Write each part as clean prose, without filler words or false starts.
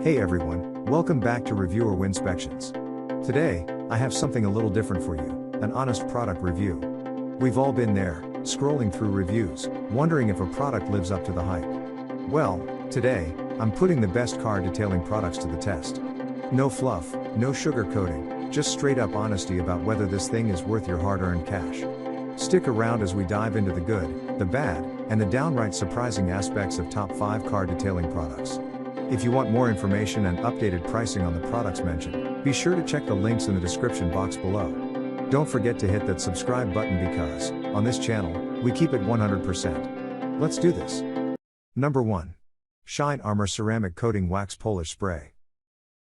Hey everyone, welcome back to Reviewer Winspections. Today, I have something a little different for you, an honest product review. We've all been there, scrolling through reviews, wondering if a product lives up to the hype. Well, today, I'm putting the best car detailing products to the test. No fluff, no sugarcoating, just straight up honesty about whether this thing is worth your hard-earned cash. Stick around as we dive into the good, the bad, and the downright surprising aspects of top 5 car detailing products. If you want more information and updated pricing on the products mentioned, be sure to check the links in the description box below. Don't forget to hit that subscribe button because, on this channel, we keep it 100%. Let's do this. Number 1. Shine Armor Ceramic Coating Wax Polish Spray.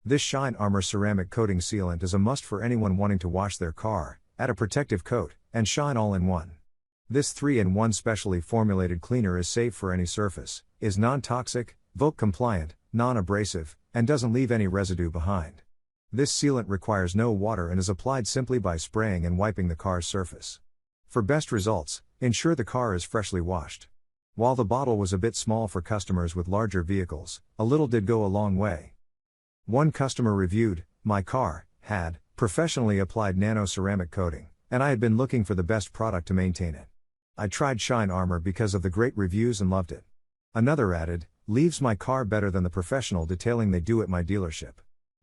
This Shine Armor ceramic coating sealant is a must for anyone wanting to wash their car, add a protective coat, and shine all in one. This 3-in-1 specially formulated cleaner is safe for any surface, is non-toxic, VOC compliant, non-abrasive, and doesn't leave any residue behind. This sealant requires no water and is applied simply by spraying and wiping the car's surface. For best results, ensure the car is freshly washed. While the bottle was a bit small for customers with larger vehicles, a little did go a long way. One customer reviewed, "My car had professionally applied nano ceramic coating, and I had been looking for the best product to maintain it. I tried Shine Armor because of the great reviews and loved it." Another added, "Leaves my car better than the professional detailing they do at my dealership."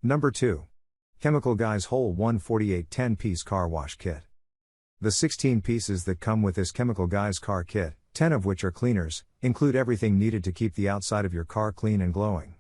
Number 2. Chemical Guys Whole 148 10-piece Car Wash Kit. The 16 pieces that come with this Chemical Guys car kit, 10 of which are cleaners, include everything needed to keep the outside of your car clean and glowing.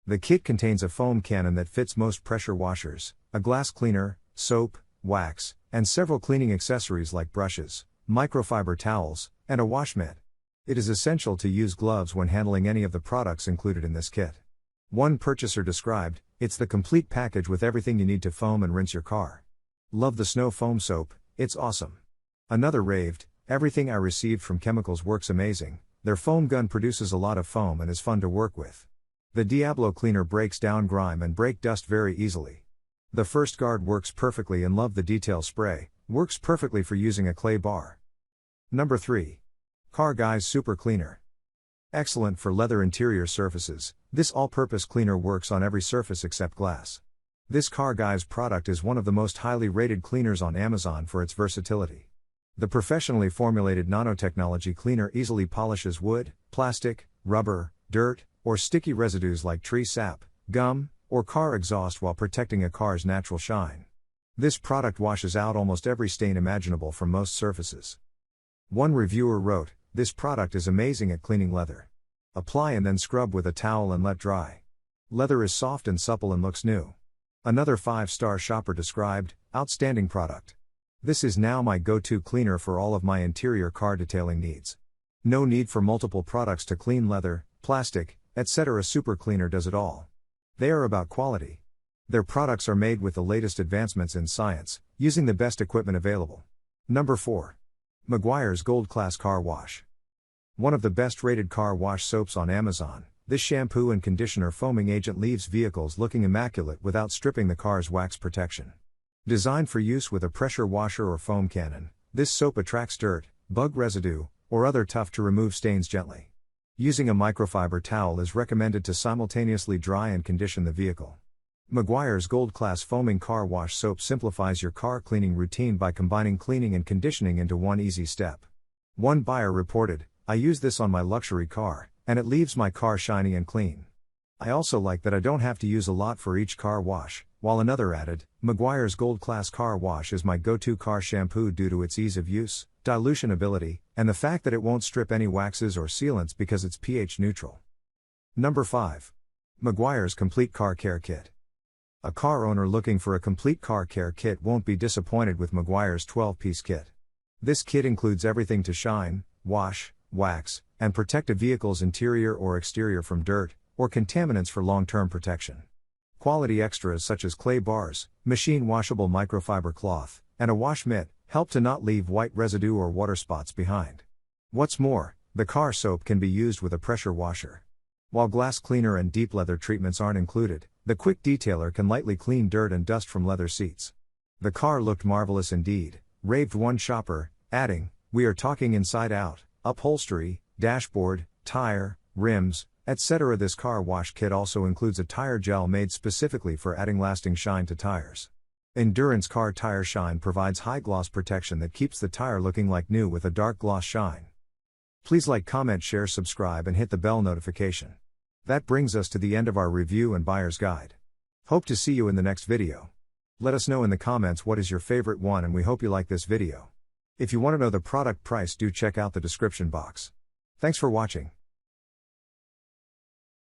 The kit contains a foam cannon that fits most pressure washers, a glass cleaner, soap, wax, and several cleaning accessories like brushes, microfiber towels, and a wash mitt. It is essential to use gloves when handling any of the products included in this kit. One purchaser described, "It's the complete package with everything you need to foam and rinse your car. Love the snow foam soap, it's awesome." Another raved, "Everything I received from Chemicals works amazing, their foam gun produces a lot of foam and is fun to work with. The Diablo cleaner breaks down grime and brake dust very easily. The First Guard works perfectly and love the detail spray, works perfectly for using a clay bar." Number 3. Car Guys Super Cleaner. Excellent for leather interior surfaces, this all-purpose cleaner works on every surface except glass. This Car Guys product is one of the most highly rated cleaners on Amazon for its versatility. The professionally formulated nanotechnology cleaner easily polishes wood, plastic, rubber, dirt, or sticky residues like tree sap, gum, or car exhaust while protecting a car's natural shine. This product washes out almost every stain imaginable from most surfaces. One reviewer wrote, "This product is amazing at cleaning leather. Apply and then scrub with a towel and let dry. Leather is soft and supple and looks new." Another 5-star shopper described, "Outstanding product. This is now my go-to cleaner for all of my interior car detailing needs. No need for multiple products to clean leather, plastic, etc. Super Cleaner does it all." They are about quality. Their products are made with the latest advancements in science, using the best equipment available. Number 4. Maguires Gold Class Car Wash. One of the best rated car wash soaps on Amazon, this shampoo and conditioner foaming agent leaves vehicles looking immaculate without stripping the car's wax protection. Designed for use with a pressure washer or foam cannon, this soap attracts dirt, bug residue, or other tough to remove stains gently. Using a microfiber towel is recommended to simultaneously dry and condition the vehicle. Maguires Gold Class Foaming Car Wash Soap simplifies your car cleaning routine by combining cleaning and conditioning into one easy step. One buyer reported, "I use this on my luxury car, and it leaves my car shiny and clean. I also like that I don't have to use a lot for each car wash," while another added, "Maguires Gold Class Car Wash is my go-to car shampoo due to its ease of use, dilution ability, and the fact that it won't strip any waxes or sealants because it's pH neutral." Number 5. Maguires Complete Car Care Kit. A car owner looking for a complete car care kit won't be disappointed with Maguires 12-piece kit. This kit includes everything to shine, wash, wax, and protect a vehicle's interior or exterior from dirt, or contaminants for long-term protection. Quality extras such as clay bars, machine washable microfiber cloth, and a wash mitt help to not leave white residue or water spots behind. What's more, the car soap can be used with a pressure washer. While glass cleaner and deep leather treatments aren't included, the quick detailer can lightly clean dirt and dust from leather seats. "The car looked marvelous indeed," raved one shopper, adding, "We are talking inside out, upholstery, dashboard, tire, rims, etc. This car wash kit also includes a tire gel made specifically for adding lasting shine to tires. Endurance Car Tire Shine provides high gloss protection that keeps the tire looking like new with a dark gloss shine. Please like, comment, share, subscribe, and hit the bell notification. That brings us to the end of our review and buyer's guide. Hope to see you in the next video. Let us know in the comments what is your favorite one, and we hope you like this video. If you want to know the product price, do check out the description box. Thanks for watching.